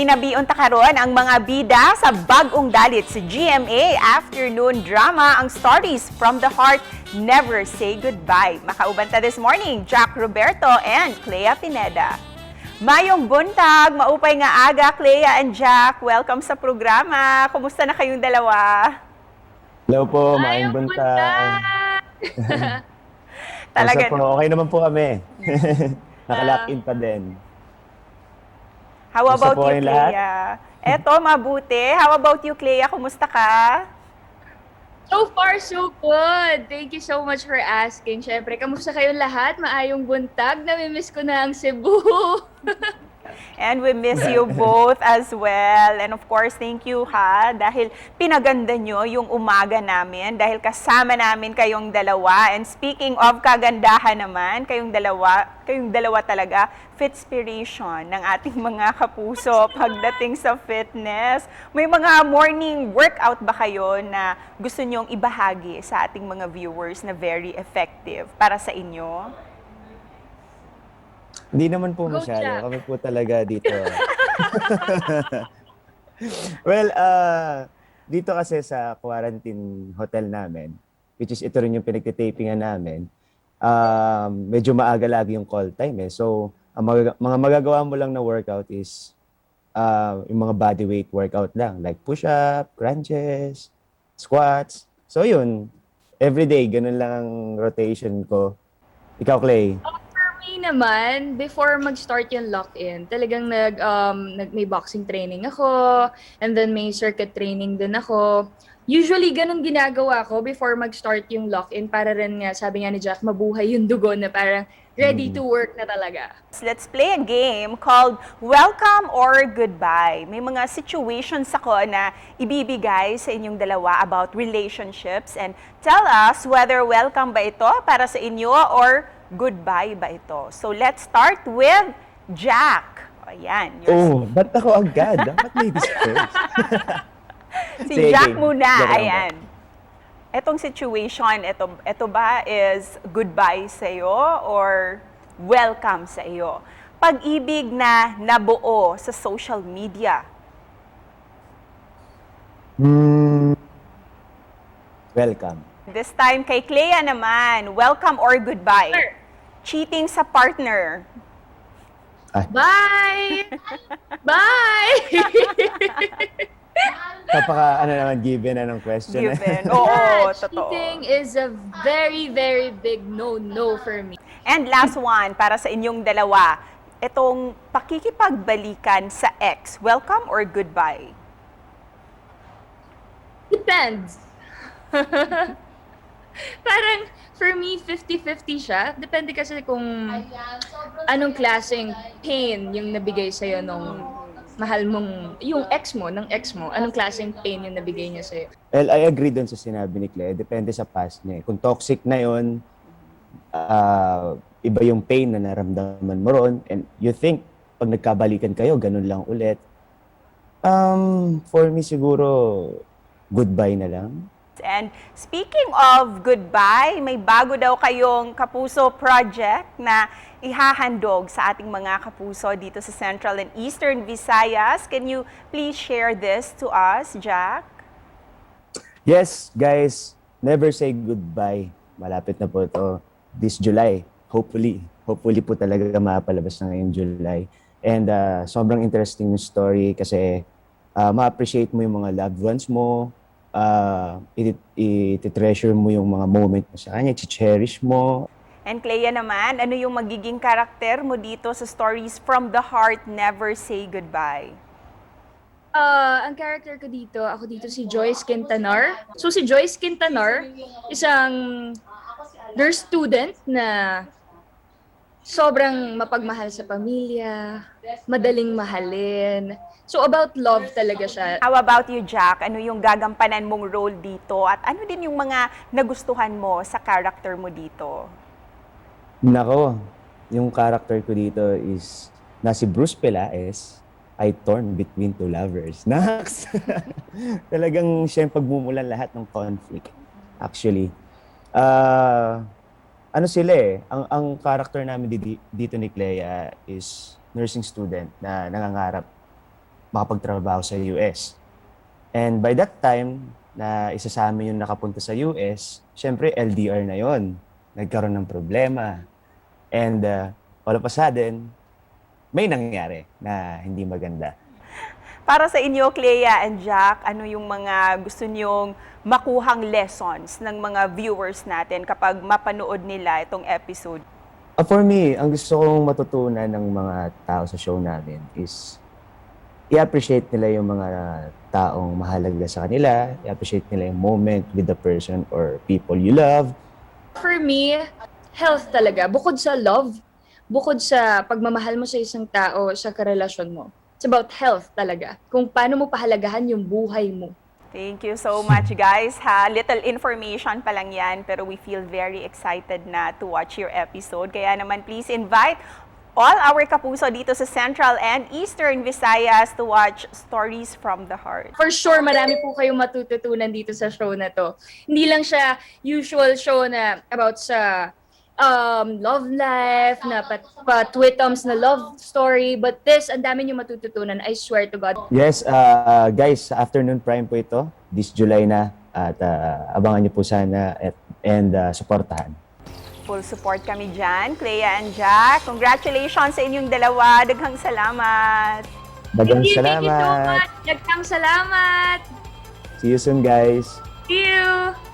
Ginabion ta karon ang mga bida sa bag-ong dalit sa GMA Afternoon Drama ang Stories from the Heart Never Say Goodbye. Makauban ta this morning, Jack Roberto and Clea Pineda. Mayong buntag, maupay nga aga, Clea and Jack. Welcome sa programa. Kumusta na kayong dalawa? Hello po, maayong Ayong buntag. buntag! Kamusta Talaga. po? Okay naman po kami. Nakalock Ah, in pa din. How Kumusta about po you, kayong lahat? Clea? Eto, mabuti. How about you, Clea? Kumusta ka? So far, so good. Thank you so much for asking. Syempre, kamusta kayong lahat? Maayong buntag. Namimiss ko na ang Cebu. And we miss you both as well. And of course, thank you ha, dahil pinaganda nyo yung umaga namin, dahil kasama namin kayong dalawa. And speaking of kagandahan naman, kayong dalawa talaga, fitspiration ng ating mga kapuso pagdating sa fitness. May mga morning workout ba kayo na gusto nyong ibahagi sa ating mga viewers na very effective para sa inyo? Hindi naman po Go, masyado. Jack. Kami po talaga dito. Well, dito kasi sa quarantine hotel namin, which is ito rin yung pinagtitapingan namin, medyo maaga lagi yung call time eh. So, ang mga magagawa mo lang na workout is yung mga body weight workout lang, like push-up, crunches, squats. So yun, everyday, ganun lang ang rotation ko. Ikaw, Clay? For me naman, before mag-start yung lock-in, talagang may boxing training ako, and then may circuit training din ako. Usually, ganun ginagawa ko before mag-start yung lock-in para rin nga, sabi nga ni Jack, mabuhay yung dugo na parang ready to work na talaga. Let's play a game called Welcome or Goodbye. May mga situations ako na ibibigay sa inyong dalawa about relationships, and tell us whether welcome ba ito para sa inyo or goodbye ba ito. So let's start with Jack. Ayan. Oh, ba't ako agad? Dapat ladies first. Si Sige, Jack muna. joke lang po. Ayan. Etong situation, ito ba is goodbye sa iyo or welcome sa iyo? Pag-ibig na nabuo sa social media. Welcome. This time kay Clea naman, welcome or goodbye? Sure. Cheating sa partner. Bye! Bye! Napaka, naman, given na ng question. Given. Oo, Yeah, totoo. cheating is a very, very big no-no for me. And last one, para sa inyong dalawa, itong pakikipagbalikan sa ex, welcome or goodbye? Depends. Parang, for me, 50-50 siya. Depende kasi kung anong klaseng pain yung nabigay sa'yo nung mahal mong, yung ex mo, ng ex mo, anong klaseng pain yung nabigay niya sa'yo. Well, I agree dun sa sinabi ni Claire. Depende sa past niya. Kung toxic na yun, iba yung pain na naramdaman mo ron, and you think, pag nagkabalikan kayo, ganun lang ulit. For me, siguro, goodbye na lang. And speaking of goodbye, may bago daw kayong Kapuso project na ihahandog sa ating mga kapuso dito sa Central and Eastern Visayas. Can you please share this to us, Jack? Yes, guys, never say goodbye. Malapit na po ito this July. Hopefully po talaga mapalabas na ngayong July. And sobrang interesting yung story kasi ma-appreciate mo yung mga loved ones mo, i-treasure mo yung mga moment mo sa kanya, i-cherish mo. And Clea naman, ano yung magiging karakter mo dito sa Stories from the Heart, Never Say Goodbye? Ang character ko dito, ako dito si Joyce Quintanar. So si Joyce Quintanar, isang nurse student na sobrang mapagmahal sa pamilya, madaling mahalin. So about love talaga siya. How about you, Jack? Ano yung gagampanan mong role dito? At ano din yung mga nagustuhan mo sa character mo dito? Nako, yung character ko dito is na si Bruce Pelaez, I torn between two lovers. Nax! Talagang siya yung pagmumulan lahat ng conflict. Actually, ano sila eh, ang character namin dito ni Clea is nursing student na nangangarap makapagtrabaho sa US. And by that time, na isa sa amin yung nakapunta sa US, syempre LDR na yon. Nagkaroon ng problema. And all of a sudden, may nangyari na hindi maganda. Para sa inyo, Clea and Jack, ano yung mga gusto nyong makuhang lessons ng mga viewers natin kapag mapanood nila itong episode? For me, ang gusto kong matutunan ng mga tao sa show namin is i-appreciate nila yung mga taong mahalaga sa kanila, i-appreciate nila yung moment with the person or people you love. For me, health talaga. Bukod sa love, bukod sa pagmamahal mo sa isang tao, sa karelasyon mo. It's about health talaga. Kung paano mo pahalagahan yung buhay mo. Thank you so much, guys. Little information pa lang yan, pero we feel very excited na to watch your episode. Kaya naman, please invite all our kapuso dito sa Central and Eastern Visayas to watch Stories from the Heart. For sure, marami po kayong matututunan dito sa show na to. Hindi lang siya usual show na about sa love life, na pa-twitums na love story. But this, ang dami nyo matututunan. I swear to God. Yes, guys, sa afternoon prime po ito, this July na, at abangan niyo po sana and supportahan. Full support kami dyan, Clea and Jack. Congratulations sa inyong dalawa. Daghang salamat. Daghang Thank you so salamat. much. Daghang salamat. See you soon, guys. See you.